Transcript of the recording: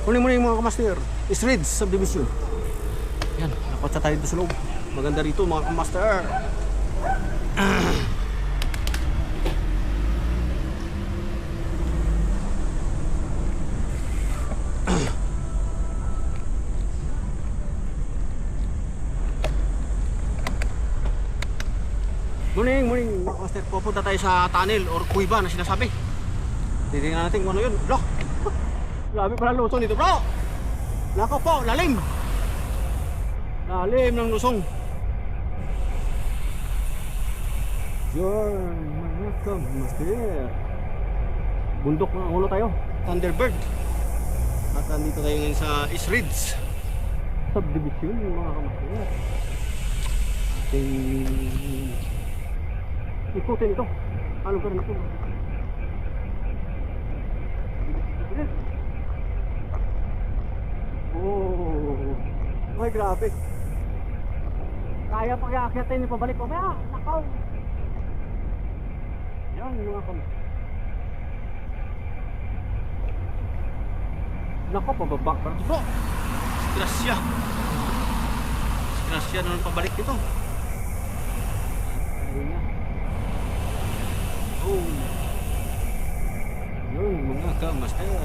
Muli mga kamaster, Israel subdivision. Yan, napatsa tayo dito sa loob. Maganda rito mga kamaster. Morning mga kamaster. Pupunta tayo sa tunnel or kuiba na sinasabi. Titingnan natin kung ano yun. Bro, grabe pala lusong dito bro. Nako po, lalim. Lalim ng lusong. Yan, mga kamaster. Bundok ng ulo tayo, Thunderbird. At nandito tayo ngayon sa Israels subdivision mga kamaster. Ating ikutin ito. Ano ka rin ako? Oh, ay grabe. Kaya pag aakyat yung pabalik ko. Kaya, nakaw. Yan mga kamaster. Nako, pababa pa ito. Grasya. Grasya naman pabalik ito. Ayun na. Oh. Yun mga kamaster.